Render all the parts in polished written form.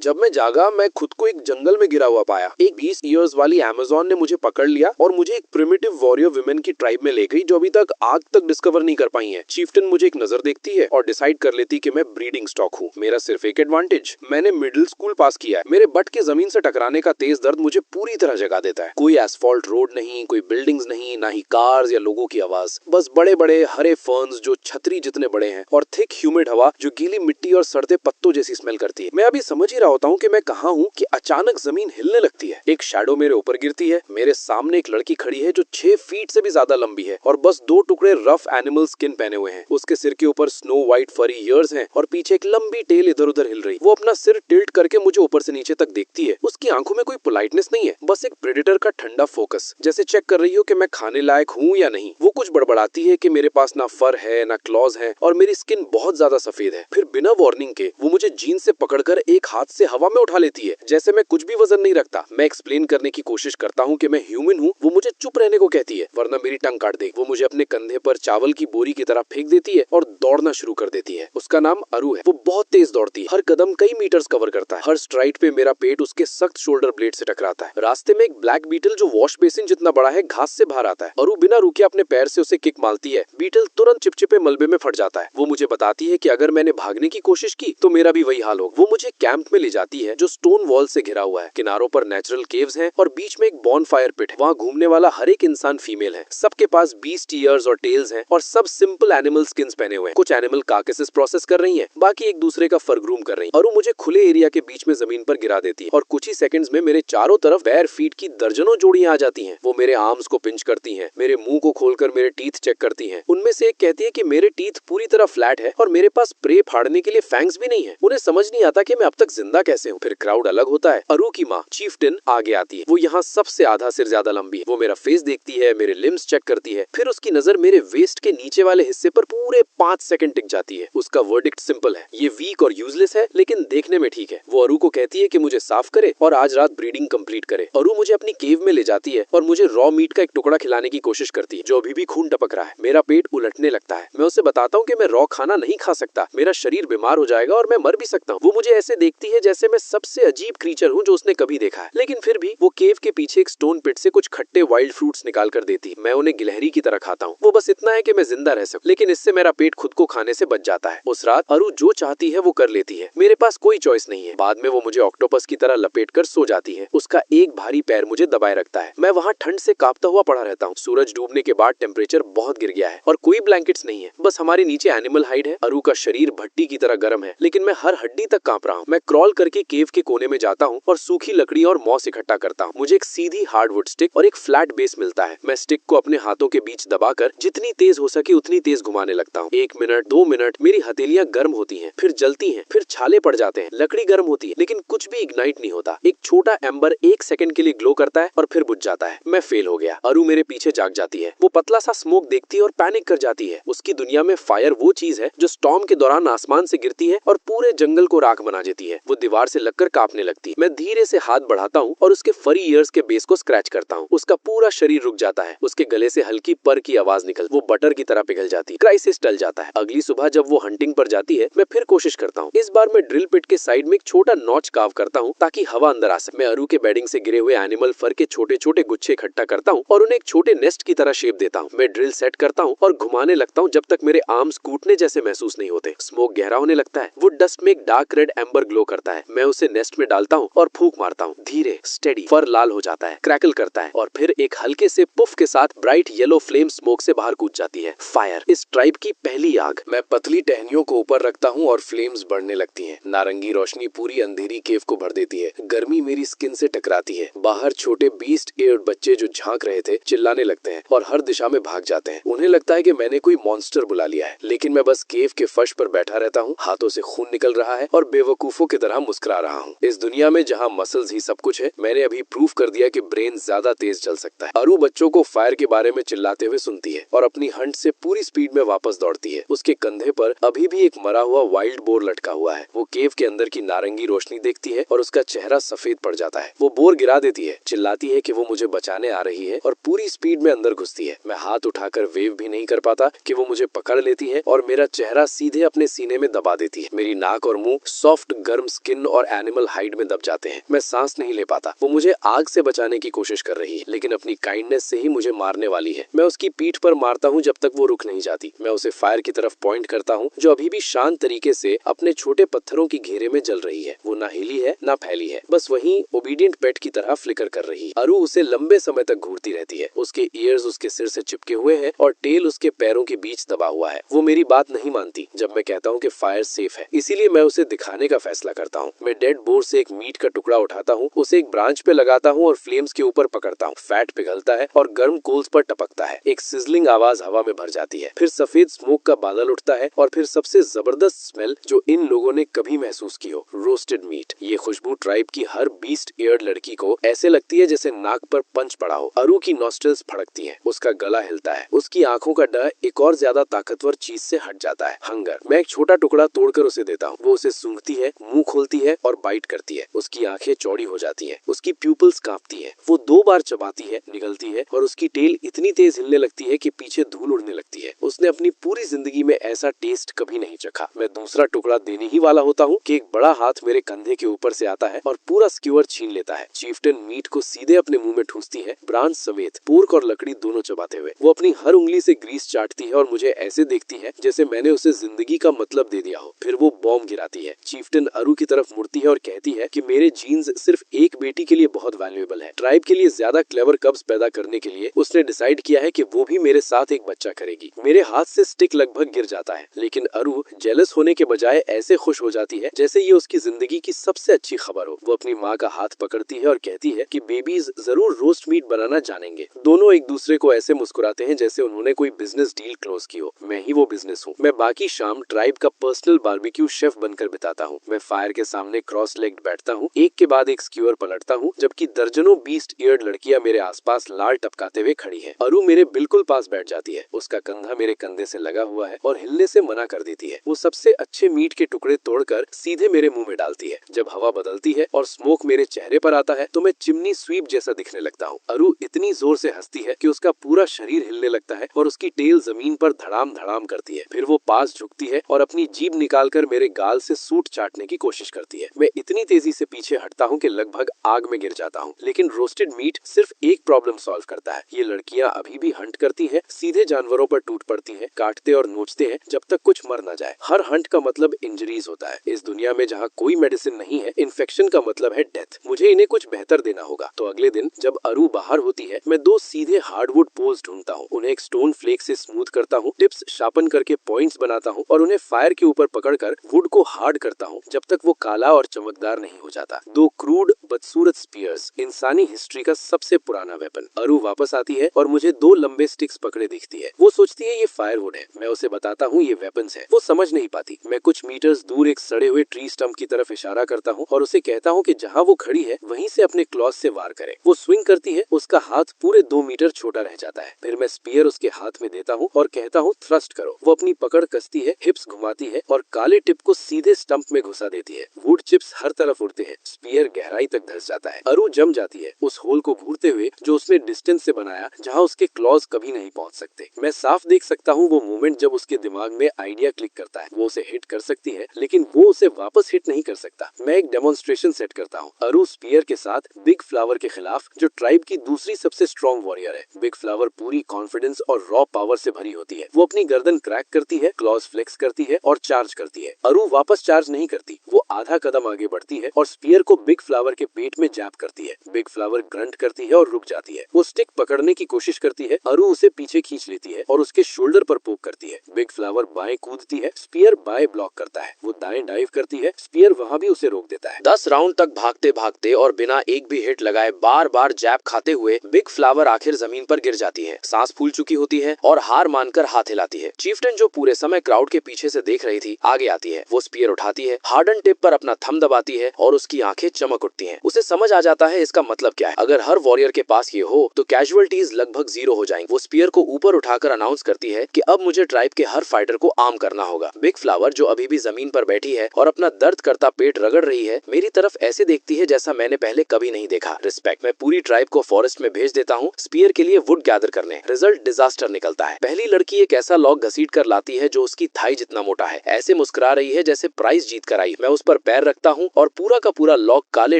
जब मैं जागा मैं खुद को एक जंगल में गिरा हुआ पाया। एक 20 इयर्स वाली अमेज़न ने मुझे पकड़ लिया और मुझे एक प्रिमिटिव वॉरियर वुमेन की ट्राइब में ले गई जो अभी तक आग तक डिस्कवर नहीं कर पाई है। चीफ्टन मुझे एक नजर देखती है और डिसाइड कर लेती कि मैं ब्रीडिंग स्टॉक हूँ। मेरा सिर्फ एक एडवांटेज, मैंने मिडिल स्कूल पास किया है। मेरे बट के जमीन से टकराने का तेज दर्द मुझे पूरी तरह जगा देता है। कोई एसफॉल्ट रोड नहीं, कोई बिल्डिंग्स नहीं, ना ही कार्स या लोगों की आवाज, बस बड़े बड़े हरे फर्न्स जो छतरी जितने बड़े हैं और थिक ह्यूमिड हवा जो गीली मिट्टी और सड़ते पत्तों जैसी स्मेल करती है। मैं अभी समझ ही रहा होता हूँ कि मैं कहाँ हूँ कि अचानक जमीन हिलने लगती है। एक शैडो मेरे ऊपर गिरती है। मेरे सामने एक लड़की खड़ी है जो 6 फीट से भी ज्यादा लंबी है और बस 2 टुकड़े रफ एनिमल स्किन पहने हुए हैं। उसके सिर के ऊपर स्नो व्हाइट फरी ईयर्स हैं और पीछे एक लंबी टेल इधर उधर हिल रही। वो अपना सिर टिल्ट करके मुझे ऊपर से नीचे तक देखती है। उसकी आंखों में कोई पोलाइटनेस नहीं है, बस एक प्रेडेटर का ठंडा फोकस, जैसे चेक कर रही हो कि मैं खाने लायक हूँ या नहीं। वो कुछ बड़बड़ाती है कि मेरे पास ना फर है ना क्लॉज है और मेरी स्किन बहुत ज्यादा सफेद है। फिर बिना वार्निंग के वो मुझे जीन्स से पकड़कर एक हाथ से हवा में उठा लेती है जैसे मैं कुछ भी वजन नहीं रखता। मैं एक्सप्लेन करने की कोशिश करता हूँ कि मैं ह्यूमन हूँ। वो मुझे चुप रहने को कहती है वरना मेरी टंग काट देगी। वो मुझे अपने कंधे पर चावल की बोरी की तरह फेंक देती है और दौड़ना शुरू कर देती है। उसका नाम अरु है। वो बहुत तेज दौड़ती है, हर कदम कई मीटर्स कवर करता है। हर स्ट्राइड पे मेरा पेट उसके सख्त शोल्डर ब्लेड से टकराता है। रास्ते में एक ब्लैक बीटल जो वॉश बेसिन जितना बड़ा है घास से बाहर आता है। अरु बिना रुके अपने पैर से उसे किक मारती है। बीटल तुरंत चिपचिपे मलबे में फट जाता है। वो मुझे बताती है कि अगर मैंने भागने की कोशिश की तो मेरा भी वही हाल होगा। वो मुझे कैंप में ले जाती है जो स्टोन वॉल से घिरा हुआ है। किनारों पर नेचुरल केव्स हैं और बीच में एक बॉन फायर पिट है। वहाँ घूमने वाला हर एक इंसान फीमेल है। सबके पास बीस्ट ईयर्स और टेल्स हैं और सब सिंपल एनिमल स्किन्स पहने हुए हैं। कुछ एनिमल कार्केसेस प्रोसेस कर रही हैं, बाकी एक दूसरे का फर ग्रूम कर रही हैं। और वो मुझे खुले एरिया के बीच में जमीन पर गिरा देती है और कुछ ही सेकंड्स में मेरे चारों तरफ बेयर फीट की दर्जनों जोड़ियां आ जाती हैं। वो मेरे आर्म्स को पिंच करती हैं, मेरे मुंह को खोलकर मेरे टीथ चेक करती हैं। उनमें से एक कहती है कि मेरे टीथ पूरी तरह फ्लैट है और मेरे पास प्रे फाड़ने के लिए फैंग्स भी नहीं है। उन्हें समझ नहीं आता कि मैं अब तक जिंदा कैसे हूँ। फिर क्राउड अलग होता है। अरु की माँ चीफ्टन आगे आती है। वो यहाँ सबसे आधा सिर ज्यादा लंबी है। वो मेरा फेस देखती है, मेरे लिम्स चेक करती है, फिर उसकी नजर मेरे वेस्ट के नीचे वाले हिस्से पर पूरे 5 सेकंड टिक जाती है। उसका वर्डिक्ट सिंपल है, ये वीक और यूजलेस है लेकिन देखने में ठीक है। वो अरु को कहती है कि मुझे साफ करे और आज रात ब्रीडिंग कंप्लीट करे। अरु मुझे अपनी केव में ले जाती है और मुझे रॉ मीट का एक टुकड़ा खिलाने की कोशिश करती है जो अभी भी खून टपक रहा है। मेरा पेट उलटने लगता है। मैं उसे बताता हूँ कि मैं रॉ खाना नहीं खा सकता, मेरा शरीर बीमार हो जाएगा और मैं मर भी सकता हूँ। वो मुझे ऐसे देखती है जैसे मैं सबसे अजीब क्रीचर हूँ जो उसने कभी देखा है, लेकिन फिर भी वो केव के पीछे एक स्टोन पिट से कुछ खट्टे वाइल्ड फ्रूट्स निकाल कर देती है। मैं उन्हें गिलहरी की तरह खाता हूँ। वो बस इतना है कि मैं जिंदा रह सकूं, लेकिन इससे मेरा पेट खुद को खाने से बच जाता है। उस रात अरु जो चाहती है वो कर लेती है, मेरे पास कोई चॉइस नहीं है। बाद में वो मुझे ऑक्टोपस की तरह लपेट कर सो जाती है। उसका एक भारी पैर मुझे दबाए रखता है। मैं वहाँ ठंड से कांपता हुआ पड़ा रहता हूँ। सूरज डूबने के बाद टेम्परेचर बहुत गिर गया है और कोई ब्लैंकेट्स नहीं है, बस हमारे नीचे एनिमल हाइड है। अरु का शरीर भट्टी की तरह गर्म है लेकिन मैं हर हड्डी तक कांप रहा हूँ। मैं क्रॉल करके केव के कोने में जाता हूँ और सूखी लकड़ी और मॉस इकट्ठा करता हूँ। मुझे एक सीधी हार्डवुड स्टिक और एक फ्लैट बेस मिलता है। मैं स्टिक को अपने हाथों के बीच दबाकर जितनी तेज हो सके उतनी तेज घुमाने लगता हूँ। 1 मिनट 2 मिनट मेरी हथेलियां गर्म होती हैं, फिर जलती हैं, फिर छाले पड़ जाते हैं। लकड़ी गर्म होती है लेकिन कुछ भी इग्नाइट नहीं होता। एक छोटा एम्बर 1 सेकंड के लिए ग्लो करता है और फिर बुझ जाता है। मैं फेल हो गया। अरु मेरे पीछे जाग जाती है। वो पतला सा स्मोक देखती है और पैनिक कर जाती है। उसकी दुनिया में फायर वो चीज है जो स्टॉर्म के दौरान आसमान से गिरती है और पूरे जंगल को राख बना देती है। वो दीवार से लगकर कांपने लगती है। मैं धीरे से हाथ बढ़ाता हूँ और उसके फरी ईयर्स के बेस को स्क्रैच करता हूँ। उसका पूरा शरीर रुक जाता है। उसके गले से हल्की पर की आवाज निकल, वो बटर की तरह पिघल जाती है। क्राइसिस टल जाता है। अगली सुबह जब वो हंटिंग पर जाती है मैं फिर कोशिश करता हूँ। इस बार मैं ड्रिल पिट के साइड में एक छोटा नॉच कार्व करता हूँ ताकि हवा अंदर आ सके। मैं अरु के बेडिंग से गिरे हुए एनिमल फर के छोटे छोटे गुच्छे इकट्ठा करता हूँ और उन्हें एक छोटे नेस्ट की तरह शेप देता हूँ। मैं ड्रिल सेट करता हूँ और घुमाने लगता हूँ जब तक मेरे आर्म्स कूटने जैसे महसूस नहीं होते। स्मोक गहरा होने लगता है। वो डस्ट में एक डार्क रेड एम्बर ग्लो करता है। मैं उसे नेस्ट में डालता हूँ और फूंक मारता हूँ। धीरे स्टेडी फर लाल हो जाता है, क्रैकल करता है और फिर एक हल्के से पुफ के साथ ब्राइट येलो फ्लेम स्मोक से बाहर कूद जाती है। फायर, इस ट्राइब की पहली आग। मैं पतली टहनियों को ऊपर रखता हूँ और फ्लेम्स बढ़ने लगती हैं। नारंगी रोशनी पूरी अंधेरी केव को भर देती है। गर्मी मेरी स्किन से टकराती है। बाहर छोटे बीस्ट एयर्ड बच्चे जो झांक रहे थे चिल्लाने लगते हैं और हर दिशा में भाग जाते हैं। उन्हें लगता है कि मैंने कोई मॉन्स्टर बुला लिया है, लेकिन मैं बस केव के फर्श पर बैठा रहता हूँ। हाथों से खून निकल रहा है और बेवकूफों की तरह मुस्कुरा रहा हूँ। इस दुनिया में जहाँ मसल्स ही सब कुछ है, मैंने अभी प्रूफ कर दिया कि ब्रेन ज्यादा तेज चल सकता है। अरु बच्चों को फायर के बारे में चिल्लाते हुए सुनती है और अपनी हंट से पूरी स्पीड में वापस दौड़ती है। उसके कंधे पर अभी भी एक मरा हुआ वाइल्ड बोर लटका हुआ है। वो केव के अंदर की नारंगी रोशनी देखती है और उसका चेहरा सफेद पड़ जाता है। वो बोर गिरा देती है, चिल्लाती है कि वो मुझे बचाने आ रही है और पूरी स्पीड में अंदर घुसती है। मैं हाथ उठाकर वेव भी नहीं कर पाता कि वो मुझे पकड़ लेती है और मेरा चेहरा सीधे अपने सीने में दबा देती है। मेरी नाक और मुंह सॉफ्ट गर्म स्किन स्किन और एनिमल हाइड में दब जाते हैं। मैं सांस नहीं ले पाता। वो मुझे आग से बचाने की कोशिश कर रही है, लेकिन अपनी काइंडनेस से ही मुझे मारने वाली है। मैं उसकी पीठ पर मारता हूँ जब तक वो रुक नहीं जाती। मैं उसे फायर की तरफ पॉइंट करता हूँ, जो अभी भी शांत तरीके से अपने छोटे पत्थरों की घेरे में जल रही है। वो ना हिली है ना फैली है, बस वहीं ओबीडियंट पेट की तरह फ्लिकर कर रही है। अरु उसे लंबे समय तक घूरती रहती है। उसके ईयर्स उसके सिर से चिपके हुए हैं और टेल उसके पैरों के बीच दबा हुआ है। वो मेरी बात नहीं मानती जब मैं कहता हूँ कि फायर सेफ है, इसीलिए मैं उसे दिखाने का फैसला करता हूँ। मैं डेड बोर से एक मीट का टुकड़ा उठाता हूँ, उसे एक ब्रांच पे लगाता हूँ और फ्लेम्स के ऊपर पकड़ता हूँ। फैट पिघलता है और गर्म कोल्स पर टपकता है। एक सिजलिंग आवाज हवा में भर जाती है, फिर सफेद स्मोक का बादल उठता है और फिर सबसे जबरदस्त स्मेल जो इन लोगों ने कभी महसूस की हो, रोस्टेड मीट। ये खुशबू ट्राइब की हर बीस्ट ईयर्ड लड़की को ऐसे लगती है जैसे नाक पर पंच पड़ा हो। अरु की नॉस्ट्रल्स फड़कती हैं, उसका गला हिलता है, उसकी आंखों का डर एक और ज्यादा ताकतवर चीज से हट जाता है, हंगर। मैं एक छोटा टुकड़ा तोड़कर उसे देता हूँ। वो उसे सूंघती है, मुंह खोलती है और बाइट करती है। उसकी आंखें चौड़ी हो जाती हैं, उसकी प्यूपल्स कांपती हैं। वो 2 बार चबाती है, निगलती है और उसकी टेल इतनी तेज हिलने लगती है कि पीछे धूल उड़ने लगती है। उसने अपनी पूरी जिंदगी में ऐसा टेस्ट कभी नहीं चखा। मैं दूसरा टुकड़ा देने ही वाला होता हूँ कि एक बड़ा हाथ मेरे कंधे के ऊपर से आता है और पूरा स्क्यूअर छीन लेता है। चीफ्टन मीट को सीधे अपने मुंह में ठूंसती है, ब्रांच समेत, पोर्क और लकड़ी दोनों चबाते हुए। वो अपनी हर उंगली से ग्रीस चाटती है और मुझे ऐसे देखती है जैसे मैंने उसे जिंदगी का मतलब दे दिया हो। फिर वो बॉम्ब गिराती है। चीफ्टन अरु की तरफ मुड़ती है और कहती है कि मेरे जीन्स सिर्फ एक बेटी के लिए बहुत वैल्यूएबल है। ट्राइब के लिए ज्यादा क्लेवर कब्स पैदा करने के लिए उसने डिसाइड किया है कि वो भी मेरे साथ एक बच्चा करेगी। मेरे हाथ से स्टिक लगभग गिर जाता है, लेकिन अरु जेलस होने के बजाय ऐसे खुश हो जाती है जैसे ये उसकी जिंदगी की सबसे अच्छी खबर हो। वो अपनी माँ का हाथ पकड़ती है और कहती है कि बेबीज जरूर रोस्ट मीट बनाना जानेंगे। दोनों एक दूसरे को ऐसे मुस्कुराते हैं जैसे उन्होंने कोई बिजनेस डील क्लोज की हो। मैं ही वो बिजनेस हूँ। मैं बाकी शाम ट्राइब का पर्सनल बारबेक्यू शेफ बनकर बिताता हूँ। मैं फायर के सामने क्रॉस लेग्ड बैठता हूँ, एक के बाद एक स्क्यूअर पलटता हूँ, जबकि दर्जनों बीस्ट ईयर्ड लड़कियां मेरे आसपास लाल टपकाते हुए खड़ी है। अरु मेरे बिल्कुल पास बैठ जाती है। उसका कंधा मेरे कंधे से लगा हुआ है और हिलने से मना कर देती है। वो सबसे अच्छे मीट के टुकड़े तोड़कर सीधे मेरे मुंह में डालती है। जब हवा बदलती है और स्मोक मेरे चेहरे पर आता है तो मैं चिमनी स्वीप जैसा दिखने लगता हूँ। अरु इतनी जोर से हंसती है कि उसका पूरा शरीर हिलने लगता है और उसकी टेल जमीन पर धड़ाम धड़ाम करती है। फिर वो पास झुकती है और अपनी जीभ निकालकर मेरे गाल से सूट चाटने की कोशिश करती है। मैं इतनी तेजी से पीछे हटता हूँ कि लगभग आग में गिर जाता हूँ, लेकिन रोस्टेड मीट सिर्फ एक प्रॉब्लम सॉल्व करता है। ये लड़कियां अभी भी हंट करती हैं, सीधे जानवरों पर टूट पड़ती हैं, काटते और नोचते हैं जब तक कुछ मर न जाए। हर हंट का मतलब इंजरीज होता है। इस दुनिया में जहाँ कोई मेडिसिन नहीं है, इन्फेक्शन का मतलब है डेथ। मुझे इन्हें कुछ बेहतर देना होगा। तो अगले दिन जब अरु बाहर होती है, मैं 2 सीधे हार्डवुड पोल्स ढूंढता हूँ, उन्हें एक स्टोन फ्लेक से स्मूथ करता हूँ, टिप्स शार्पन करके पॉइंट्स बनाता हूँ और उन्हें फायर के ऊपर पकड़कर वुड को हार्ड करता हूँ जब तक वो काला और चमकदार नहीं हो जाता। 2 क्रूड बदसूरत स्पीयर्स, इंसानी हिस्ट्री का सबसे पुराना वेपन। अरु वापस आती है और मुझे 2 लंबे स्टिक्स पकड़े दिखती है। वो सोचती है ये फायरवुड है। मैं उसे बताता हूँ ये वेपन्स है। वो समझ नहीं पाती। मैं कुछ मीटर्स दूर एक सड़े हुए ट्री स्टम्प की तरफ इशारा करता हूँ और उसे कहता हूँ कि जहाँ वो खड़ी है वहीं से अपने क्लॉज से वार करे। वो स्विंग करती है, उसका हाथ पूरे 2 मीटर छोटा रह जाता है। फिर मैं स्पीयर उसके हाथ में देता हूँ और कहता हूँ थ्रस्ट करो। वो अपनी पकड़ कसती है, हिप्स घुमाती है और काले टिप को सीधे स्टंप में घुसा देती है। वुड चिप्स हर तरफ उड़ते हैं। स्पीयर गहराई तक धंस जाता है। अरु जम जाती है, उस होल को घूरते हुए जो उसने डिस्टेंस से बनाया, जहाँ उसके क्लॉज कभी नहीं पहुँच सकते। मैं साफ देख सकता हूँ वो मोमेंट जब उसके दिमाग में आइडिया क्लिक करता है। वो उसे हिट कर सकती है, लेकिन वो उसे वापस हिट नहीं कर सकता। मैं एक डेमोन्स्ट्रेशन सेट करता हूँ, अरु स्पीयर के साथ बिग फ्लावर के खिलाफ, जो ट्राइब की दूसरी सबसे स्ट्रॉन्ग वॉरियर है। बिग फ्लावर पूरी कॉन्फिडेंस और रॉ पावर से भरी होती है। वो अपनी गर्दन क्रैक करती है, क्लॉज फ्लेक्स करती है और चार्ज करती है। अरु वापस चार्ज नहीं करती। वो आधा कदम आगे बढ़ती है और स्पीयर को बिग फ्लावर के पेट में जैब करती है। बिग फ्लावर ग्रंट करती है और रुक जाती है। वो स्टिक पकड़ने की कोशिश करती है। अरु उसे पीछे खींच लेती है और उसके शोल्डर पर पोक करती है। बिग फ्लावर बाएं कूदती है, स्पीयर बाएं ब्लॉक करता है। वो दाएं डाइव करती है, स्पीयर वहाँ भी उसे रोक देता है। 10 राउंड तक भागते भागते और बिना एक भी हिट लगाए बार बार जैब खाते हुए बिग फ्लावर आखिर जमीन पर गिर जाती है। सांस फूल चुकी होती है और हार मानकर हाथ हिलाती है। चीफ्टन, जो पूरे समय क्राउड के पीछे से देख रही थी, आगे आती है। वो स्पीयर उठाती है, हार्डन टिप पर अपना थंब दबाती है और उसकी आंखें चमक उठती हैं। उसे समझ आ जाता है इसका मतलब क्या है। अगर हर वॉरियर के पास ये हो तो कैजुअलिटीज लगभग 0 हो जाएंगी। वो स्पीयर को ऊपर उठाकर अनाउंस करती है कि अब मुझे ट्राइब के हर फाइटर को आर्म करना होगा। बिग फ्लावर, जो अभी भी जमीन पर बैठी है और अपना दर्द करता पेट रगड़ रही है, मेरी तरफ ऐसे देखती है जैसा मैंने पहले कभी नहीं देखा। रिस्पेक्ट। मैं पूरी ट्राइब को फॉरेस्ट में भेज देता हूँ स्पीयर के लिए वुड गैदर करने। रिजल्ट डिजास्टर निकलता है। पहली लड़की एक ऐसा लॉग घसीट कर लाती है जो उसकी थाई जितना मोटा है। ऐसे मुस्कुरा रही है जैसे प्राइज जीत कर आई। मैं उस पर पैर रखता हूँ और पूरा का पूरा लॉक काले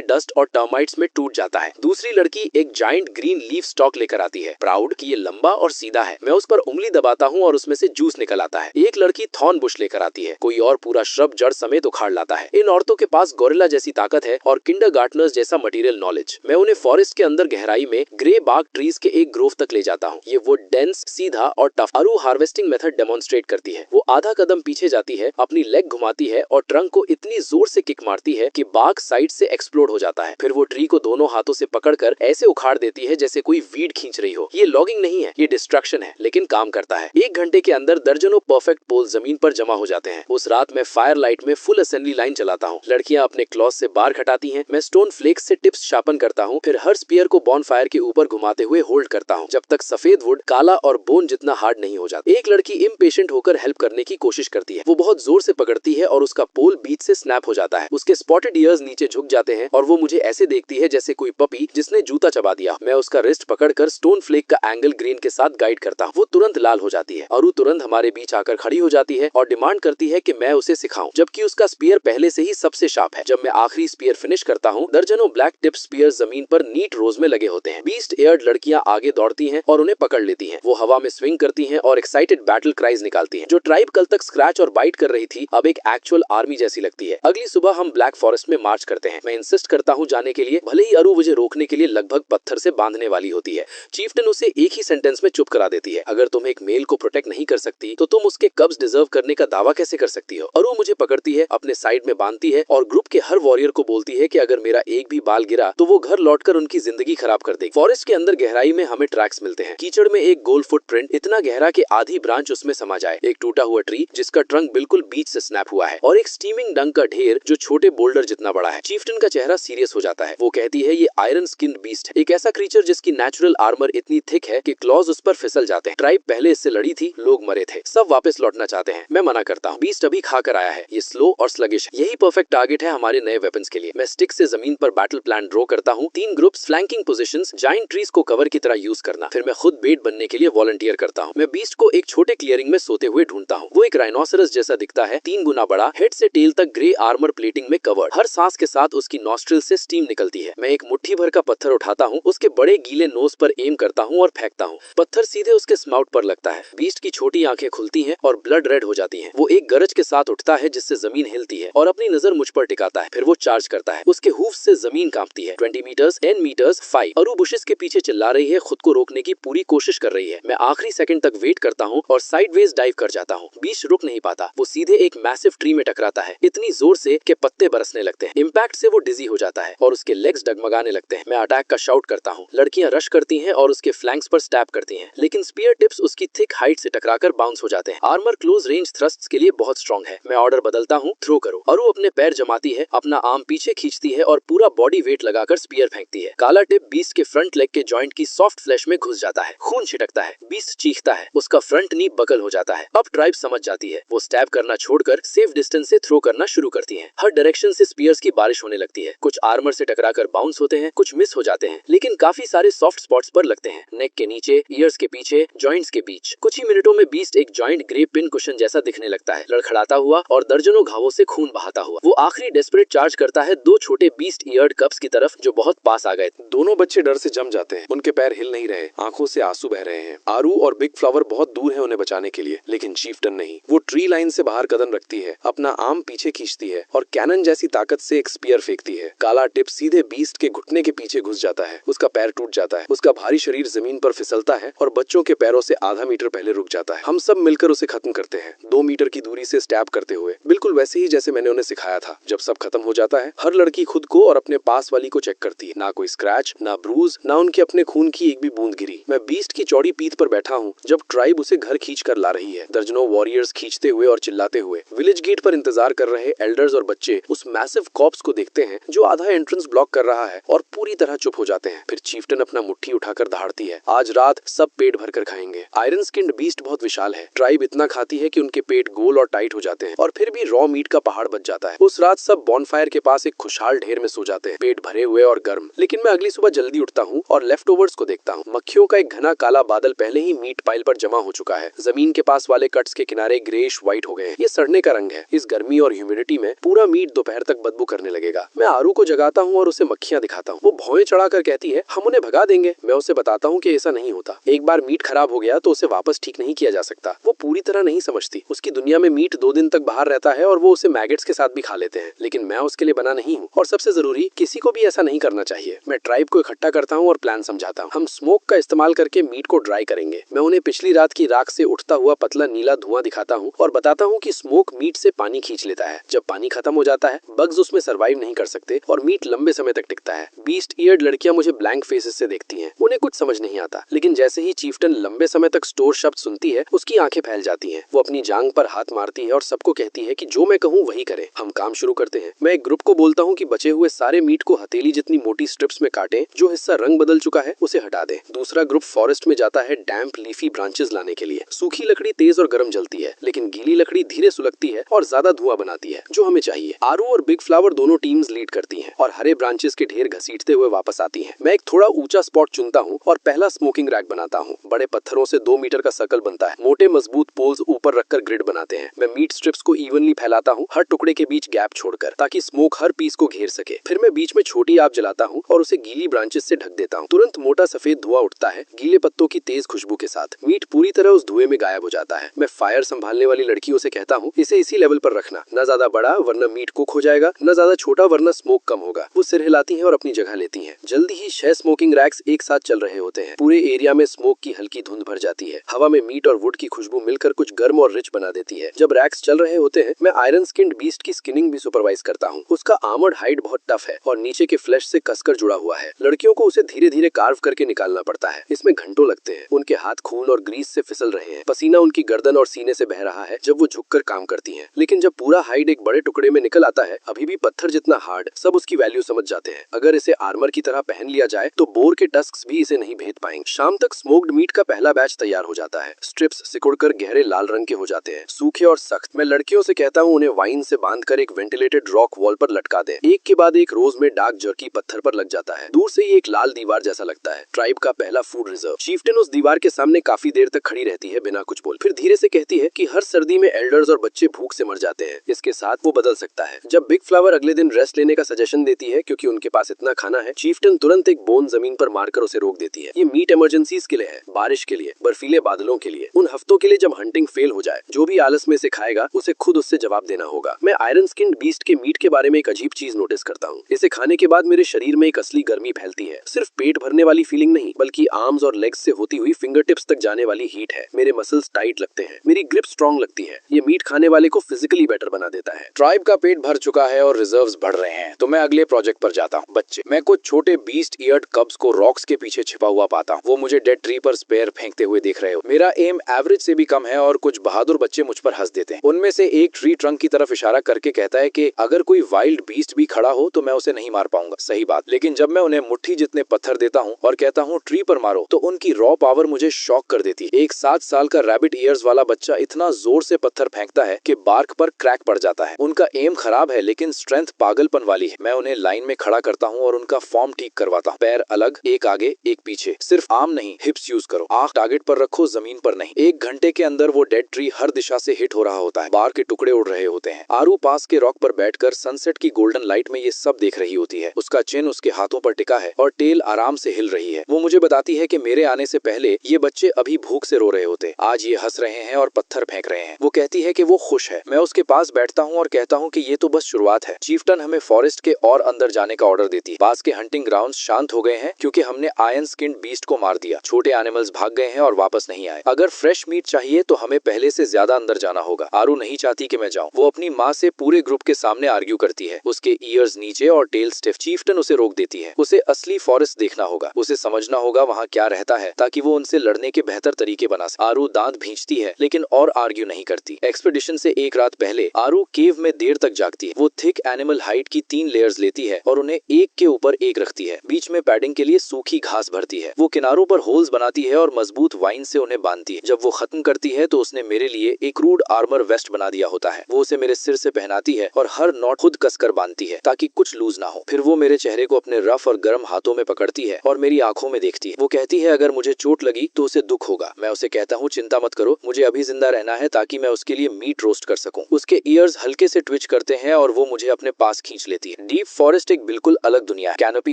डस्ट और टर्माइट्स में टूट जाता है। दूसरी लड़की एक जाइंट ग्रीन लीफ स्टॉक लेकर आती है, प्राउड कि ये लंबा और सीधा है। मैं उस पर उंगली दबाता हूँ और उसमें से जूस निकल आता है। एक लड़की थॉर्न बुश लेकर आती है, कोई और पूरा श्रब जड़ समेत उखाड़ लाता है। इन औरतों के पास गोरिल्ला जैसी ताकत है और किंडरगार्टनर्स जैसा मटेरियल नॉलेज। मैं उन्हें फॉरेस्ट के अंदर गहराई में ग्रे बार्क ट्रीज के एक ग्रोव तक ले जाता हूँ। ये वो डेंस, सीधा और टफ अरू हार्वेस्टिंग मेथड डेमोन्स्ट्रेट करती है। वो आधा कदम पीछे जाती है, अपनी लेग घुमाती है और ट्रंक को इतनी जोर से किक मारती है कि बार्क साइड से एक्सप्लोड हो जाता है। फिर वो ट्री को दोनों हाथों से पकड़कर ऐसे उखाड़ देती है जैसे कोई वीड खींच रही हो। ये लॉगिंग नहीं है, ये डिस्ट्रक्शन है, लेकिन काम करता है। 1 घंटे के अंदर दर्जनों परफेक्ट पोल जमीन पर जमा हो जाते हैं। उस रात मैं फायर लाइट में फुल असेंबली लाइन चलाता हूँ। लड़कियां अपने क्लॉथ से बार हटाती हैं, मैं स्टोन फ्लेक्स से टिप्स शार्पन करता हूँ, फिर हर स्पीयर को बॉन फायर के ऊपर घुमाते हुए होल्ड करता हूँ जब तक सफेद वुड काला और बोन जितना हार्ड नहीं हो जाता। एक लड़की इम्पेशेंट होकर हेल्प करने की कोशिश करती है। वो बहुत जोर से पकड़ती है और उसका पोल बीच से स्नैप हो जाता है। उसके स्पॉटेड ईयर्स नीचे झुक जाते हैं और वो मुझे ऐसे देखती है जैसे कोई पपी जिसने जूता चबा दिया। मैं उसका रिस्ट पकड़कर स्टोन फ्लेक का एंगल ग्रेन के साथ गाइड करता हूँ। वो तुरंत लाल हो जाती है और वो तुरंत हमारे बीच आकर खड़ी हो जाती है और डिमांड करती है कि मैं उसे सिखाऊं, जबकि उसका स्पीयर पहले से ही सबसे शार्प है। जब मैं आखिरी स्पीयर फिनिश करता हूँ, दर्जनों ब्लैक टिप स्पीयर जमीन पर नीट रोज में लगे होते हैं। बीस्ट एयर्ड लड़कियां आगे दौड़ती हैं और उन्हें पकड़ लेती हैं। वो हवा में स्विंग करती हैं और एक्साइटेड बैटल क्राइज निकालती हैं। जो ट्राइब कल तक स्क्रैच और बाइट कर रही थी, अब एक एक्चुअल आर्मी जैसी लगती है। अगली सुबह हम ब्लैक फॉरेस्ट में मार्च करते हैं। मैं इंसिस्ट करता हूँ जाने के लिए, भले ही अरू मुझे रोकने के लिए लगभग पत्थर से बांधने वाली होती है। चीफ्टन उसे एक ही सेंटेंस में चुप करा देती है। अगर तुम एक मेल को प्रोटेक्ट नहीं कर सकती तो तुम उसके कब्ज डिजर्व करने का दावा कैसे कर सकती हो। अरू मुझे पकड़ती है, अपने साइड में बांधती है और ग्रुप के हर वॉरियर को बोलती है कि अगर मेरा एक भी बाल गिरा तो वो घर लौटकर उनकी जिंदगी खराब कर देगी। फॉरेस्ट के अंदर गहराई में हमें ट्रैक्स मिलते हैं। कीचड़ में एक गोल फुटप्रिंट, इतना गहरा कि आधी ब्रांच उसमें समा जाए। एक टूटा हुआ ट्री जिसका ट्रंक बिल्कुल बीच से स्नैप हुआ है और एक स्टीमिंग डंक का ढेर जो छोटे बोल्डर जितना बड़ा है। चीफ्टन का चेहरा सीरियस हो जाता है। वो कहती है ये आयरन स्किन्ड बीस्ट है, एक ऐसा क्रीचर जिसकी नेचुरल आर्मर इतनी थिक है कि क्लॉज उस पर फिसल जाते हैं। ट्राइब पहले इससे लड़ी थी, लोग मरे थे, सब वापस लौटना चाहते हैं। मैं मना करता हूँ, बीस्ट अभी खा कर आया है, ये स्लो और स्लगिश है। यही परफेक्ट टारगेट है हमारे नए वेपन्स के लिए। मैं स्टिक से जमीन पर बैटल प्लान ड्रॉ करता हूँ। 3 groups, flanking positions, giant trees को कवर की तरह यूज करना। फिर मैं खुद बेट बनने के लिए वॉलंटियर करता हूँ। मैं बीस्ट को एक छोटे क्लियरिंग में सोते हुए ढूंढता हूँ। वो एक राइनोसरस जैसा दिखता है, 3 गुना बड़ा, हेड से टेल तक ग्रे आर्मर प्लेटिंग में कवर्ड। हर सांस के साथ उसकी नॉस्ट्रिल से स्टीम निकलती है। मैं एक मुट्ठी भर का पत्थर उठाता हूँ, उसके बड़े गीले नोज पर एम करता हूँ और फेंकता हूँ। पत्थर सीधे उसके स्माउट पर लगता है। बीस्ट की छोटी आंखें खुलती हैं और ब्लड रेड हो जाती हैं। वो एक गरज के साथ उठता है जिससे जमीन हिलती है और अपनी नजर मुझ पर टिकाता है। फिर वो चार्ज करता है। उसके हूफ से जमीन कांपती है। 20 मीटर्स, 10 मीटर्स, 5। अरू बुशेस के पीछे चिल्ला रही है, खुद को रोकने की पूरी कोशिश कर रही है। मैं आखिरी सेकंड तक वेट करता हूँ और साइडवेज डाइव कर जाता हूँ। बीस्ट रुक नहीं पाता। वो सीधे एक मैसिव ट्री में टकराता है, इतनी जोर से कि पत्ते बरसने लगते हैं। इम्पैक्ट से वो डिजी हो जाता है और उसके लेग्स डगमगाने लगते हैं। मैं अटैक का शाउट करता हूँ। लड़कियां रश करती हैं और उसके फ्लैंक्स पर स्टैब करती हैं, लेकिन स्पीयर टिप्स उसकी थिक हाइट से टकराकर बाउंस हो जाते हैं। आर्मर क्लोज रेंज थ्रस्ट्स के लिए बहुत स्ट्रॉन्ग है। मैं ऑर्डर बदलता हूँ, थ्रो करो। अरू अपने पैर जमाती है, अपना आर्म पीछे खींचती है और पूरा बॉडी वेट लगाकर स्पीयर फेंकती है। काला टिप बीस्ट के फ्रंट लेग के जॉइंट की सॉफ्ट फ्लैश में घुस जाता है। खून छिटकता है। बीस्ट चीखता है, उसका फ्रंट नी बकल हो जाता है। अब ट्राइब समझ जाती है। वो स्टैब करना छोड़कर सेफ डिस्टेंस से थ्रो करना शुरू करती है। हर डायरेक्शन से स्पीयर्स की बारिश होने लगती है। कुछ आर्मर से टकराकर बाउंस होते हैं, कुछ मिस हो जाते हैं, लेकिन काफी सारे सॉफ्ट स्पॉट्स पर लगते हैं। नेक के नीचे, ईयर्स के पीछे, जॉइंट्स के बीच। कुछ ही मिनटों में बीस्ट एक जॉइंट ग्रे पिन कुशन जैसा दिखने लगता है, लड़खड़ाता हुआ और दर्जनों घावों से खून बहाता हुआ। वो आखिरी डेस्परेट चार्ज करता है 2 छोटे बीस्ट ईयर्ड कप्स की तरफ जो बहुत पास आ गए। दोनों बच्चे डर से जम जाते हैं। उनके पैर हिल नहीं रहे, आंखों से आंसू बह रहे हैं। आरू और बिग फ्लावर बहुत दूर है उन्हें बचाने के लिए, लेकिन चीफ्टन नहीं। वो ट्री लाइन से बाहर कदम रखती है, अपना आर्म पीछे खींचती है और कैनन जैसी ताकत से एक स्पीयर फेंकती है। काला टिप सीधे बीस्ट के घुटने के पीछे घुस जाता है। उसका पैर टूट जाता है। उसका भारी शरीर जमीन पर फिसलता है और बच्चों के पैरों से आधा मीटर पहले रुक जाता है। हम सब मिलकर उसे खत्म करते हैं, 2 मीटर की दूरी से स्टैब करते हुए, बिल्कुल वैसे ही जैसे मैंने उन्हें सिखाया था। जब सब खत्म हो जाता है, हर लड़की खुद को और अपने पास वाली को चेक करती है। ना कोई स्क्रैच, ना ब्रूज, ना उनके अपने खून की एक भी बूंद गिरी। मैं बीस्ट की चौड़ी पीठ पर बैठा हूँ जब ट्राइब उसे घर खींच कर ला रही है। दर्जनों वॉरियर्स खींचते हुए और चिल्लाते हुए। विलेज गेट पर इंतजार कर रहे एल्डर्स और बच्चे उस मैसिव कॉप्स को देखते हैं जो आधा एंट्रेंस ब्लॉक कर रहा है और पूरी तरह चुप हो जाते हैं। फिर चीफ्टन अपना मुट्ठी उठाकर दहाड़ती है, आज रात सब पेट भर कर खाएंगे। आयरन स्किन्ड बीस्ट बहुत विशाल है। ट्राइब इतना खाती है कि उनके पेट गोल और टाइट हो जाते हैं और फिर भी रॉ मीट का पहाड़ बच जाता है। उस रात सब बॉनफायर के पास एक खुशहाल ढेर में सो जाते हैं, पेट भरे हुए और गर्म। लेकिन मैं अगली सुबह जल्दी उठता हूँ और लेफ्ट ओवर्स को देखता हूँ। मक्खियों का एक घना काला बादल पहले ही मीट पाइल पर जमा हो चुका है। जमीन के पास वाले कट्स के किनारे ग्रेइश व्हाइट हो गए हैं। ये सड़ने का रंग है। इस गर्मी और ह्यूमिडिटी में पूरा पूरा मीट दोपहर तक बदबू करने लगेगा। मैं आरू को जगाता हूँ और उसे मक्खियां दिखाता हूँ। वो भौएं चढ़ाकर कहती है हम उन्हें भगा देंगे। मैं उसे बताता हूँ कि ऐसा नहीं होता। एक बार मीट खराब हो गया तो उसे वापस ठीक नहीं किया जा सकता। वो पूरी तरह नहीं समझती। उसकी दुनिया में मीट 2 दिन तक बाहर रहता है और वो उसे मैगेट्स के साथ भी खा लेते हैं, लेकिन मैं उसके लिए बना नहीं हूँ। और सबसे जरूरी, किसी को भी ऐसा नहीं करना चाहिए। मैं ट्राइब को इकट्ठा करता हूँ और प्लान समझाता हूँ। हम स्मोक का इस्तेमाल करके मीट को ड्राई करेंगे। मैं उन्हें पिछली रात की राख से उठता हुआ पतला नीला धुआं दिखाता हूँ और बताता हूँ कि स्मोक मीट से पानी खींच लेता है। जब पानी खत्म हो जाता है, बग्स उसमें सर्वाइव नहीं कर सकते और मीट लंबे समय तक टिकता है। बीस्ट ईयर्ड लड़कियां मुझे ब्लैंक फेसेस से देखती हैं। उन्हें कुछ समझ नहीं आता, लेकिन जैसे ही चीफ्टन लंबे समय तक स्टोर शब्द सुनती है, उसकी आंखें फैल जाती हैं। वो अपनी जांग पर हाथ मारती है और सबको कहती है कि जो मैं कहूँ वही करें। हम काम शुरू करते हैं। मैं एक ग्रुप को बोलता हूँ कि बचे हुए सारे मीट को हथेली जितनी मोटी स्ट्रिप्स में काटें। जो हिस्सा रंग बदल चुका है उसे हटा दें। दूसरा ग्रुप फॉरेस्ट में जाता है डैम्प लीफी ब्रांचेस लाने के लिए। सूखी लकड़ी तेज और गर्म जलती है, लेकिन गीली लकड़ी धीरे सुलगती है और ज्यादा धुआं बनाती है, जो हमें चाहिए। आरू और बिग फ्लावर दोनों टीम्स लीड करती हैं और हरे ब्रांचेस के ढेर घसीटते हुए वापस आती हैं। मैं एक थोड़ा ऊंचा स्पॉट चुनता हूँ और पहला स्मोकिंग रैक बनाता हूँ। बड़े पत्थरों से 2 मीटर का सर्कल बनता है। मोटे मजबूत पोल्स ऊपर रखकर ग्रिड बनाते हैं। मैं मीट स्ट्रिप्स को इवनली फैलाता हूँ, हर टुकड़े के बीच गैप छोड़कर, ताकि स्मोक हर पीस को घेर सके। फिर मैं बीच में छोटी आग जलाता हूँ और उसे गीली ब्रांचेस से ढक देता हूँ। तुरंत मोटा सफेद धुआं उठता है, गीले पत्तों की तेज खुशबू के साथ। मीट पूरी तरह उस धुएं में गायब हो जाता है। मैं फायर संभालने वाली लड़कियों से कहता हूँ, इसे इसी लेवल पर रखना, न ज्यादा बड़ा वरना मीट कुक हो जाएगा, न ज्यादा छोटा वरना स्मोक कम होगा। वो सिर हिलाती हैं और अपनी जगह लेती हैं। जल्दी ही 6 स्मोकिंग रैक्स एक साथ चल रहे होते हैं। पूरे एरिया में स्मोक की हल्की धुंध भर जाती है। हवा में मीट और वुड की खुशबू मिलकर कुछ गर्म और रिच बना देती है। जब रैक्स चल रहे होते हैं, मैं आयरन स्किन्ड बीस्ट की स्किनिंग भी सुपरवाइज करता हूँ। उसका आर्मर्ड हाइड बहुत टफ है और नीचे के फ्लैश से कसकर जुड़ा हुआ है। लड़कियों को उसे धीरे धीरे कार्व करके निकालना पड़ता है। इसमें घंटों लगते हैं। उनके हाथ खून और ग्रीस से फिसल रहे हैं। पसीना उनकी गर्दन और सीने से बह रहा है जब वो झुककर काम करती हैं। लेकिन जब पूरा हाइड एक बड़े टुकड़े में निकल आता है, अभी भी पत्थर जितना हार्ड, सब उसकी वैल्यू समझ जाते हैं। अगर इसे आर्मर की तरह पहन लिया जाए तो बोर के टस्क्स भी इसे नहीं भेद पाएंगे। शाम तक स्मोक्ड मीट का पहला बैच तैयार हो जाता है। स्ट्रिप्स सिकुड़कर गहरे लाल रंग के हो जाते हैं, सूखे और सख्त। मैं लड़कियों से कहता हूँ उन्हें वाइन से बांधकर एक वेंटिलेटेड रॉक वॉल पर लटका दें। एक के बाद एक रोज में डार्क जर्की पत्थर पर लग जाता है। दूर से ही एक लाल दीवार जैसा लगता है, ट्राइब का पहला फूड रिजर्व। चीफ्टन उस दीवार के सामने काफी देर तक खड़ी रहती है बिना कुछ बोल। फिर धीरे से कहती है कि हर सर्दी में एल्डर्स और बच्चे भूख से मर जाते हैं। इसके साथ वो बदल सकता है। जब बिग फ्लावर अगले दिन रेस्ट लेने का सजेशन देती है क्योंकि उनके पास इतना खाना है, चीफ्टन तुरंत एक बोन जमीन पर मारकर उसे रोक देती है। ये मीट इमरजेंसीज के लिए है, बारिश के लिए, बर्फीले बादलों के लिए, उन हफ्तों के लिए जब हंटिंग फेल हो जाए। जो भी आलस में से खाएगा उसे खुद उससे जवाब देना होगा। मैं आयरन स्किन्ड बीस्ट के मीट के बारे में एक अजीब चीज नोटिस करता हूँ। इसे खाने के बाद मेरे शरीर में एक असली गर्मी फैलती है। सिर्फ पेट भरने वाली फीलिंग नहीं, बल्कि आर्म्स और लेग्स से होती हुई फिंगर टिप्स तक जाने वाली हीट है। मेरे मसल्स टाइट लगते हैं, मेरी ग्रिप स्ट्रॉन्ग लगती है। ये मीट खाने वाले को फिजिकली बेटर बना देता है। ट्राइब का पेट भर चुका है और रिजर्व्स बढ़ रहे हैं, तो मैं अगले प्रोजेक्ट पर जाता हूँ। बच्चे, मैं कुछ छोटे बीस्ट ईयर्ड कब्स को रॉक्स के पीछे छिपा हुआ पाता हूँ। वो मुझे डेड ट्री पर स्पेयर फेंकते हुए देख रहे हो। मेरा एम एवरेज से भी कम है और कुछ बहादुर बच्चे मुझ पर हंस देते हैं। उनमें से एक ट्री ट्रंक की तरफ इशारा करके कहता है कि अगर कोई वाइल्ड बीस्ट भी खड़ा हो तो मैं उसे नहीं मार पाऊंगा। सही बात, लेकिन जब मैं उन्हें मुट्ठी जितने पत्थर देता हूँ और कहता हूँ ट्री पर मारो, तो उनकी रॉ पावर मुझे शॉक कर देती है। एक 7 साल का रैबिट ईयर्स वाला बच्चा इतना जोर से पत्थर फेंकता है कि बार्क पर क्रैक पड़ जाता है। उनका एम खराब है, लेकिन स्ट्रेंथ पागलपन वाली है। मैं उन्हें लाइन में खड़ा करता हूँ और उनका फॉर्म ठीक करवाता हूँ। पैर अलग, एक आगे एक पीछे, सिर्फ आर्म नहीं हिप्स यूज करो। आंख टारगेट पर रखो, जमीन पर नहीं। 1 घंटे के अंदर वो डेड ट्री हर दिशा से हिट हो रहा होता है। बार के टुकड़े उड़ रहे होते हैं। आरू पास के रॉक पर बैठकर सनसेट की गोल्डन लाइट में ये सब देख रही होती है। उसका चिन उसके हाथों पर टिका है और टेल आराम से हिल रही है। वो मुझे बताती है कि मेरे आने से पहले ये बच्चे अभी भूख से रो रहे होते, आज ये हंस रहे हैं और पत्थर फेंक रहे हैं। वो कहती है कि वो खुश है। मैं उसके पास बैठता हूँ और कहता हूँ कि ये तो बस शुरुआत है। चीफ्टन हमें फॉरेस्ट के और अंदर जाने का ऑर्डर देती है। पास के हंटिंग ग्राउंड्स शांत हो गए हैं क्योंकि हमने आयरन स्किन्ड बीस्ट को मार दिया। छोटे एनिमल्स भाग गए हैं और वापस नहीं आए। अगर फ्रेश मीट चाहिए तो हमें पहले से ज्यादा अंदर जाना होगा। आरू नहीं चाहती कि मैं जाऊं। वो अपनी माँ से पूरे ग्रुप के सामने आर्ग्यू करती है। उसके ईयर्स नीचे और टेल स्टिफ। चीफ्टन उसे रोक देती है। उसे असली फॉरेस्ट देखना होगा, उसे समझना होगा वहाँ क्या रहता है, ताकि वो उनसे लड़ने के बेहतर तरीके बना सके। आरू दांत भींचती है लेकिन और आर्ग्यू नहीं करती। एक्सपेडिशन से 1 रात पहले आरू केव में देर तक जागती है। वो थिक एनिमल हाइड की 3 लेयर्स लेती है और उन्हें एक के ऊपर एक रखती है। बीच में पैडिंग के लिए सूखी घास भरती है। वो किनारों पर होल्स बनाती है और मजबूत वाइन से उन्हें बांधती है। जब वो खत्म करती है तो उसने मेरे लिए एक क्रूड आर्मर वेस्ट बना दिया होता है। वो उसे मेरे सिर से पहनाती है और हर नॉट खुद कसकर बांधती है ताकि कुछ लूज ना हो। फिर वो मेरे चेहरे को अपने रफ और गर्म हाथों में पकड़ती है और मेरी आंखों में देखती है। वो कहती है अगर मुझे चोट लगी तो उसे दुख होगा। मैं उसे कहता हूँ चिंता मत करो, मुझे अभी जिंदा रहना है ताकि मैं उसके लिए मीट रोस्ट कर सकूं। उसके ईयर्स हल्के से ट्विच करते हैं और वो मुझे अपने पास खींच लेती है। डीप फॉरेस्ट एक बिल्कुल अलग दुनिया है। कैनोपी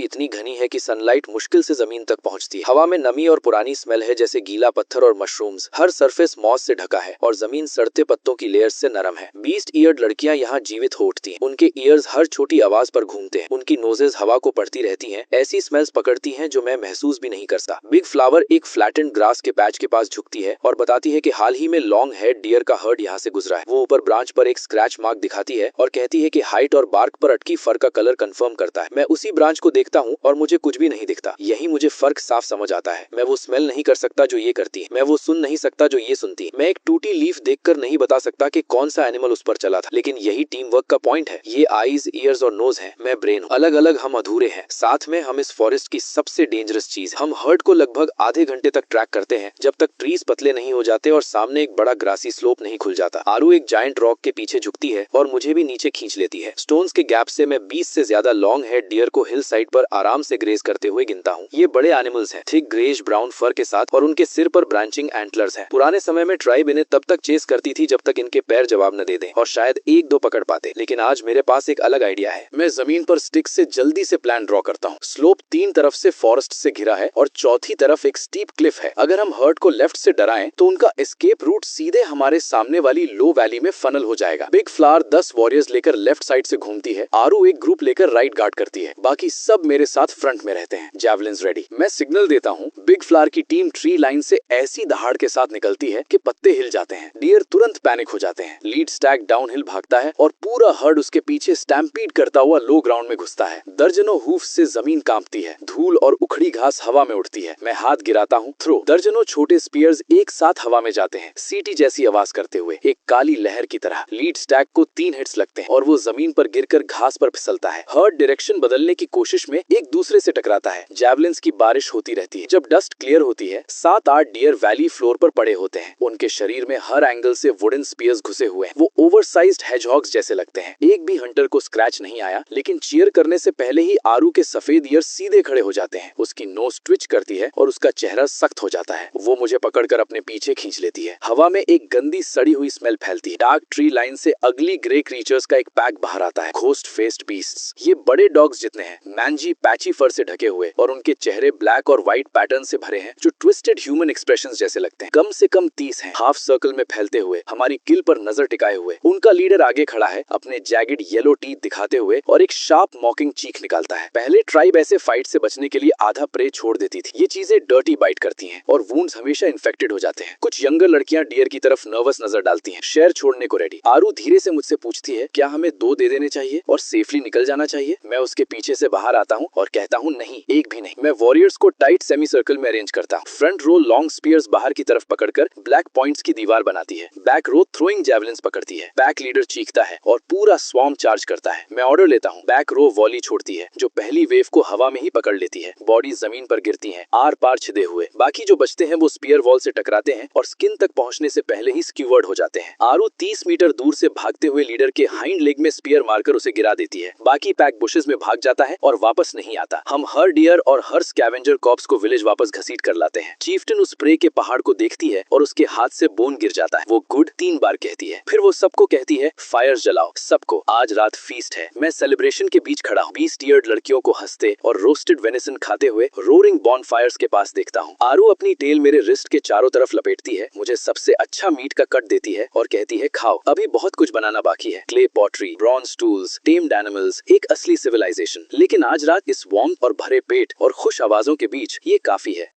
इतनी घनी है कि सनलाइट मुश्किल से जमीन तक पहुंचती है। हवा में नमी और पुरानी स्मेल है, जैसे गीला पत्थर और मशरूम्स। हर सरफेस मॉस से ढका है और जमीन सड़ते पत्तों की लेयर्स से नरम है। बीस्ट ईयर्ड लड़कियां यहाँ जीवित हो उठती हैं। उनके ईयर्स हर छोटी आवाज पर घूमते हैं। उनकी नोजेस हवा को पढ़ती रहती हैं, ऐसी स्मेल्स पकड़ती हैं जो मैं महसूस भी नहीं कर सकता। बिग फ्लावर एक फ्लैटेंड ग्रास के पैच के पास झुकती है और बताती है कि हाल ही में लॉन्ग हेड डियर का हर्ड यहाँ से गुजरा है। वो ऊपर ब्रांच पर एक स्क्रैच मार्क दिखाती है और कहती है कि हाइट और बार्क पर अटकी फर का कलर कंफर्म करता है। मैं उसी ब्रांच को देखता हूँ और मुझे कुछ भी नहीं दिखता। यही मुझे फर्क साफ समझ आता है। मैं वो स्मेल नहीं कर सकता जो ये करती है। मैं वो सुन नहीं सकता जो ये सुनती है। मैं एक टूटी लीफ देखकर नहीं बता सकता कि कौन सा एनिमल उस पर चला था, लेकिन यही टीम वर्क का पॉइंट है। ये आईज, ईयर्स और नोज है, मैं ब्रेन हूँ। अलग अलग हम अधूरे हैं, साथ में हम इस फॉरेस्ट की सबसे डेंजरस चीज। हम हर्ड को लगभग आधे घंटे तक ट्रैक करते हैं जब तक ट्रीज पतले नहीं हो जाते और सामने एक बड़ा ग्रासी स्लोप नहीं खुल जाता। आरू एक जायंट रॉक के पीछे झुकती है और मुझे भी नीचे खींच लेती है। स्टोन्स के गैप से मैं 20 से ज्यादा लॉन्ग हेड डियर को हिल साइड पर आराम से ग्रेज करते हुए गिनता हूँ। ये बड़े एनिमल्स हैं, थिक ग्रेज ब्राउन फर के साथ, और उनके सिर पर ब्रांचिंग एंटलर्स हैं। पुराने समय में ट्राइब इन्हें तब तक चेस करती थी जब तक इनके पैर जवाब न दे दें और शायद एक दो पकड़ पाते, लेकिन आज मेरे पास एक अलग आइडिया है। मैं जमीन पर स्टिक से जल्दी से प्लान ड्रॉ करता हूँ। स्लोप 3 तरफ से फॉरेस्ट से घिरा है और चौथी तरफ एक स्टीप क्लिफ है। अगर हम हर्ड को लेफ्ट से डराएं तो उनका एस्केप रूट सीधे हमारे सामने वाली लो वैली में फनल हो जाएगा। बिग फ्लावर 10 वॉरियर्स लेकर लेफ्ट साइड से घूमती है। आरू एक ग्रुप लेकर राइट गार्ड करती है। बाकी सब मेरे साथ फ्रंट में रहते हैं। जैवलिन्स रेडी। मैं सिग्नल देता हूँ। बिग फ्लावर की टीम ट्री लाइन से ऐसी दहाड़ के साथ निकलती है कि पत्ते हिल जाते हैं। डियर तुरंत पैनिक हो जाते हैं। लीड स्टैग डाउनहिल भागता है और पूरा हर्ड उसके पीछे स्टैम्पीड करता हुआ लो ग्राउंड में घुसता है। दर्जनों हूफ से जमीन कांपती है। धूल और उखड़ी घास हवा में उड़ती है। मैं हाथ गिराता हूँ। थ्रो। दर्जनों छोटे स्पीयर्स एक साथ हवा में जाते हैं, सीटी जैसी आवाज करते हुए, एक काली लहर की तरह। लीड स्टैग को 3 हिट्स लगते हैं और वो जमीन पर गिरकर घास पर फिसलता है। हर्ड डायरेक्शन बदलने की कोशिश में एक दूसरे से टकराता है। जैवलिन्स की बारिश होती रहती है। जब डस्ट क्लियर होती है, 7-8 डियर वैली फ्लोर पर पड़े होते हैं। उनके शरीर में हर एंगल से वुडन स्पीयर्स घुसे हुए हैं। वो ओवरसाइज्ड हेजहॉग्स जैसे लगते हैं। एक भी हंटर को स्क्रैच नहीं आया, लेकिन चीयर करने से पहले ही आरू के सफेद ईयर सीधे खड़े हो जाते हैं। उसकी नोज ट्विच करती है और उसका चेहरा सख्त हो जाता है। वो मुझे पकड़कर अपने पीछे खींच लेती है। हवा में एक गंदी सड़ी हुई स्मेल फैलती है। डार्क ट्री लाइन से अगली ग्रे क्रीचर्स का एक पैक बाहर आता है। Ghost faced beasts. ये बड़े डॉग्स जितने हैं, मैंजी पैची फर से ढके हुए, और उनके चेहरे ब्लैक और व्हाइट पैटर्न से भरे हैं जो ट्विस्टेड ह्यूमन एक्सप्रेशंस जैसे लगते हैं। कम से कम 30 हैं, हाफ सर्कल में फैलते हुए, हमारी किल पर नजर टिकाए हुए। उनका लीडर आगे खड़ा है, अपने जैगेड येलो टीथ दिखाते हुए, और एक शार्प मॉकिंग चीख निकालता है। पहले ट्राइब ऐसे फाइट से बचने के लिए आधा प्रे छोड़ देती थी। ये चीजें डर्टी बाइट करती हैं और वुंड्स हमेशा इन्फेक्टेड हो जाते हैं। कुछ यंगर लड़कियां डियर की तरफ नर्वस नजर डालती हैं, शेर छोड़ने को रेडी। आरू धीरे से मुझसे पूछती है, क्या हमें 2 दे देने चाहिए और सेफली निकल जाना चाहिए? मैं उसके पीछे से बाहर आता हूँ और कहता हूँ, नहीं, एक भी नहीं। मैं वॉरियर्स को टाइट सेमी सर्कल में अरेंज करता हूँ। फ्रंट रो लॉन्ग स्पीयर्स बाहर की तरफ पकड़कर ब्लैक पॉइंट्स की दीवार बनाती है। बैक रो थ्रोइंग जैवलिन्स पकड़ती है। पैक लीडर चीखता है और पूरा स्वॉर्म चार्ज करता है। मैं ऑर्डर लेता हूँ। बैक रो वॉली छोड़ती है, जो पहली वेव को हवा में ही पकड़ लेती है। बॉडी जमीन पर गिरती है, आर पार छिदे हुए। बाकी जो बचते हैं वो स्पीयर वॉल से टकराते हैं और स्किन तक पहुंचने से पहले ही स्क्यूवर्ड हो जाते हैं। आरू 30 मीटर दूर से भागते हुए लीडर के हाइंड लेग में स्पीयर मारकर उसे गिरा देती है। बाकी पैक बुशेस में भाग जाता है और वापस नहीं आता। हम हर डियर और हर स्कैवेंजर कॉप्स को विलेज वापस घसीट कर लाते हैं। चीफ्टन उस प्रे के पहाड़ को देखती है और उसके हाथ से बोन गिर जाता है। वो गुड 3 बार कहती है। फिर वो सबको कहती है, फायर जलाओ सबको, आज रात फीस्ट है। मैं सेलिब्रेशन के बीच खड़ा हूँ, 20 ईयर्ड लड़कियों को हंसते और रोस्टेड वेनिसन खाते हुए रोरिंग बॉनफायर्स के पास देखता हूँ। आरू अपनी टेल मेरे रिस्ट के चारों तरफ लपेटती है, मुझे सबसे अच्छा मीट का कट देती है और कहती है, खाओ, अभी बहुत कुछ बनाना बाकी है। Clay pottery, bronze tools, tamed animals, एक असली सिविलाइजेशन। लेकिन आज रात इस वार्म और भरे पेट और खुश आवाजों के बीच ये काफी है।